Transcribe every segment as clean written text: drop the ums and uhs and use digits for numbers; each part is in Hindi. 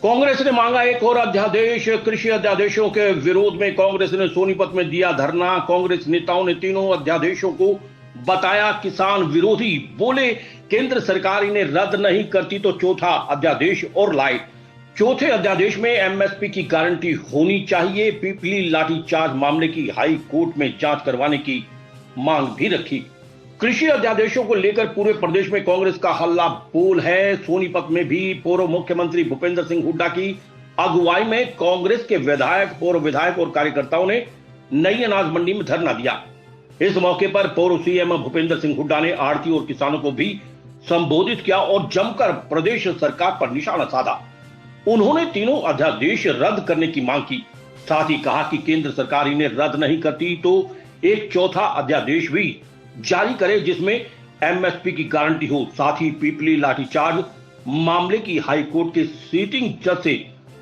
कांग्रेस ने मांगा एक और अध्यादेश। कृषि अध्यादेशों के विरोध में कांग्रेस ने सोनीपत में दिया धरना। कांग्रेस नेताओं ने तीनों अध्यादेशों को बताया किसान विरोधी। बोले केंद्र सरकार इन्हें रद्द नहीं करती तो चौथा अध्यादेश और लाए। चौथे अध्यादेश में एमएसपी की गारंटी होनी चाहिए। पीपली लाठीचार्ज मामले की हाई कोर्ट में जांच करवाने की मांग भी रखी। कृषि अध्यादेशों को लेकर पूरे प्रदेश में कांग्रेस का हल्ला बोल है। सोनीपत में भी पूर्व मुख्यमंत्री भूपेंद्र सिंह हुड्डा की अगुवाई में कांग्रेस के विधायक, पूर्व विधायक और कार्यकर्ताओं ने नई अनाज मंडी में धरना दिया। इस मौके पर पूर्व सीएम भूपेंद्र सिंह हुड्डा ने आढ़ती और किसानों को भी संबोधित किया और जमकर प्रदेश सरकार पर निशाना साधा। उन्होंने तीनों अध्यादेश रद्द करने की मांग की। साथ ही कहा कि केंद्र सरकार इन्हें रद्द नहीं करती तो एक चौथा अध्यादेश भी जारी करे जिसमें एमएसपी की गारंटी हो। साथ ही पीपली लाठीचार्ज मामले की हाई कोर्ट के सिटिंग जज से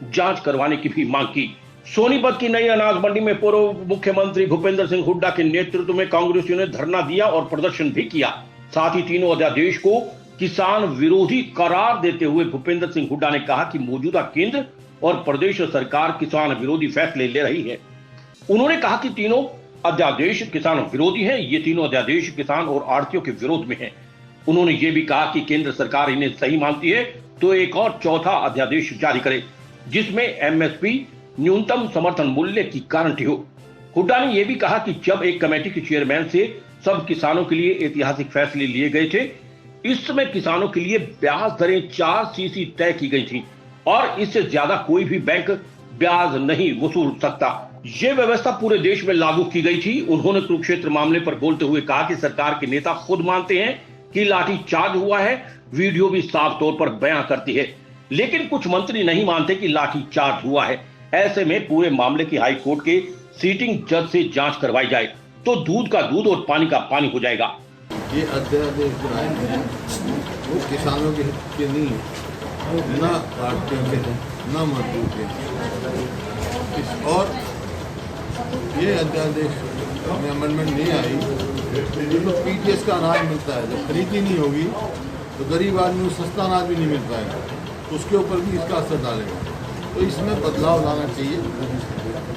जांच करवाने की भी मांग की। सोनीपत की नई अनाज मंडी में पूर्व मुख्यमंत्री भूपेंद्र सिंह हुड्डा के नेतृत्व में कांग्रेसियों ने धरना दिया और प्रदर्शन भी किया। साथ ही तीनों अध्यादेश को किसान विरोधी करार देते हुए भूपेंद्र सिंह हुड्डा ने कहा कि मौजूदा केंद्र और प्रदेश सरकार किसान विरोधी फैसले ले रही है। उन्होंने कहा कि तीनों अध्यादेश किसान विरोधी हैं। ये तीनों अध्यादेश किसान और आढ़तियों के विरोध में हैं। उन्होंने ये भी कहा कि केंद्र सरकार इन्हें सही मानती है तो एक और चौथा अध्यादेश जारी करे जिसमें एमएसपी न्यूनतम समर्थन मूल्य की गारंटी हो। हुड्डा ने यह भी कहा कि जब एक कमेटी के चेयरमैन से सब किसानों के लिए ऐतिहासिक फैसले लिए गए थे, इस समय किसानों के लिए ब्याज दरें 4% तय की गई थी और इससे ज्यादा कोई भी बैंक ब्याज नहीं वसूल सकता। ये व्यवस्था पूरे देश में लागू की गई थी। उन्होंने कुरुक्षेत्र मामले पर बोलते हुए कहा कि सरकार के नेता खुद मानते हैं कि लाठीचार्ज हुआ है, वीडियो भी साफ तौर पर बयां करती है, लेकिन कुछ मंत्री नहीं मानते कि लाठीचार्ज हुआ है। ऐसे में पूरे मामले की हाई कोर्ट के सिटिंग जज से जांच करवाई जाए तो दूध का दूध और पानी का पानी हो जाएगा। ये अध्यादेश जो आए हैं वो किसानों के हित के नहीं, ना आढ़तियों के हैं, ना मजदूर के हैं। और ये अध्यादेश में अमेंडमेंट नहीं आई तो पीटीएस का अनाज मिलता है, जब खरीदी नहीं होगी तो गरीब आदमी को सस्ता अनाज भी नहीं मिल पाएगा, उसके ऊपर भी इसका असर डालेगा। तो इसमें बदलाव लाना चाहिए।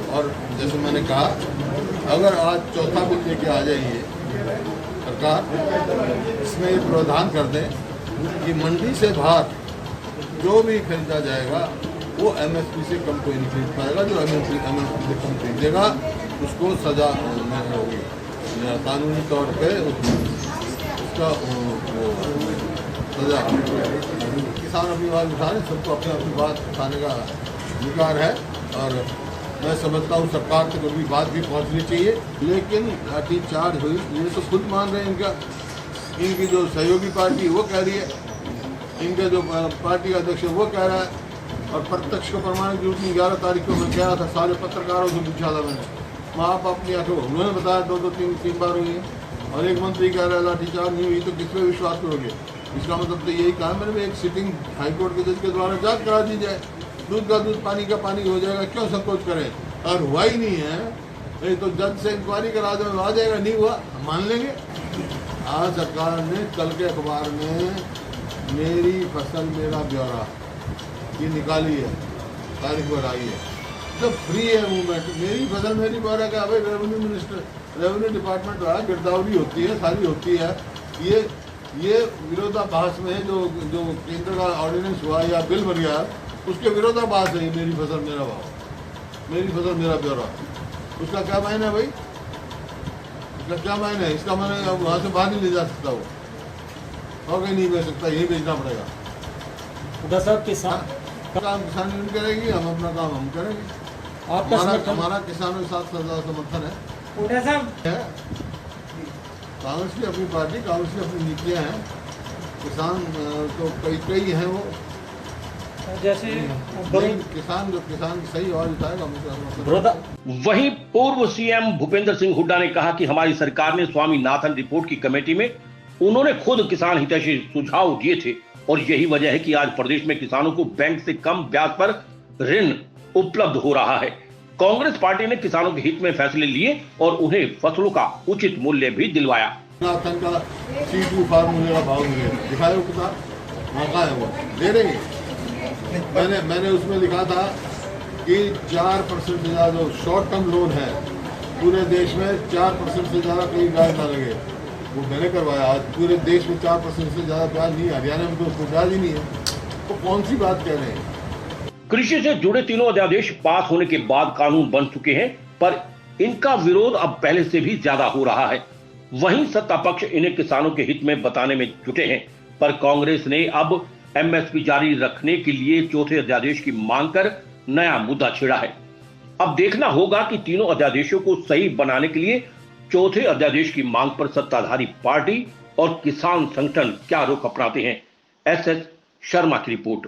और जैसे मैंने कहा, अगर आज चौथा बिल लेके आ जाइए सरकार, इसमें ये प्रावधान कर दें कि मंडी से बाहर जो भी खरीदा जाएगा वो एमएसपी से कम कोई नहीं खरीद पाएगा। जो एमएसपी से कम खरीदेगा उसको सजा होगी, कानूनी तौर पे उसका सजा। किसान अपनी बात उठा रहे, सबको अपनी अपनी बात उठाने का अधिकार है और मैं समझता हूँ सरकार तक कभी बात भी पहुँचनी चाहिए। लेकिन लाठीचार्ज हुई ये तो खुद मान रहे हैं। इनकी जो सहयोगी पार्टी वो कह रही है, इनका जो पार्टी का अध्यक्ष है वो कह रहा है, और प्रत्यक्ष को प्रमाणित रूप में 11 तारीख को मैं गया था, सारे पत्रकारों से पूछा था मैंने, वहाँ आप अपनी आंखों उन्होंने बताया 2-3 बार हुई है। और एक मंत्री कह रहा है लाठीचार्ज नहीं हुई, तो किस पे विश्वास करोगे? इसका मतलब तो यही कहा मैंने, एक सिटिंग हाईकोर्ट के जज के द्वारा जांच करा दी जाए, दूध का दूध पानी का पानी हो जाएगा, क्यों संकोच करें? और हुआ ही नहीं है नहीं तो जज से इंक्वायरी करा दो, आ जाएगा, नहीं हुआ मान लेंगे। आज सरकार ने कल के अखबार में मेरी फसल मेरा ब्यौरा ये निकाली है, तारीख पर आई है, जब फ्री है मूवमेंट। मेरी फसल मेरी ब्यौरा का भाई रेवेन्यू मिनिस्टर, रेवेन्यू डिपार्टमेंट रहा, गिरदावरी होती है, सारी होती है। ये विरोधाभास में जो केंद्र का ऑर्डिनेंस हुआ या बिल बन गया उसके विरोधाभास है। मेरी फसल मेरा भाव, मेरी फसल मेरा ब्यौरा, उसका क्या मायने है भाई? इसका क्या मायने है? इसका मायने अब वहाँ से बाहर नहीं ले जा सकता वो, और कहीं नहीं बेच सकता, यही बेचना पड़ेगा। हुड्डा साहब काम किसान यूनियन करेगी, हम अपना काम हम करेंगे। हमारा किसानों के साथ सदा समर्थन है। हुड्डा साहब कांग्रेस की अपनी पार्टी, कांग्रेस की अपनी नीतियाँ हैं। किसान तो कई हैं वो, जैसे किसान जो किसान की सही आवाज उठाएगा। वहीं पूर्व सीएम भूपेंद्र सिंह हुड्डा ने कहा कि हमारी सरकार ने स्वामीनाथन रिपोर्ट की कमेटी में उन्होंने खुद किसान हितैषी सुझाव दिए थे और यही वजह है कि आज प्रदेश में किसानों को बैंक से कम ब्याज पर ऋण उपलब्ध हो रहा है। कांग्रेस पार्टी ने किसानों के हित में फैसले लिए और उन्हें फसलों का उचित मूल्य भी दिलवाया। नाथन का C2 फार्मूले का भाव मिलेगा, दिखाए वो किताब, वहाँ का है वो, दे देंगे। मैंने उसमें लिखा था कि 4% से ज़्यादा जो शॉर्ट टर्म लोन है पूरे देश में 4% से ज़्यादा कहीं ब्याज ना लगे, वो मैंने करवाया। आज पूरे देश में 4% से ज़्यादा ब्याज नहीं, हरियाणा में तो उसको ब्याज ही नहीं है, तो कौन सी बात कह रहे हैं। कृषि से जुड़े तीनों अध्यादेश पास होने के बाद कानून बन चुके हैं, पर इनका विरोध अब पहले से भी ज्यादा हो रहा है। वहीं सत्ता पक्ष इन्हें किसानों के हित में बताने में जुटे हैं, पर कांग्रेस ने अब एमएसपी जारी रखने के लिए चौथे अध्यादेश की मांग कर नया मुद्दा छेड़ा है। अब देखना होगा कि तीनों अध्यादेशों को सही बनाने के लिए चौथे अध्यादेश की मांग पर सत्ताधारी पार्टी और किसान संगठन क्या रुख अपनाते हैं। एसएस शर्मा की रिपोर्ट।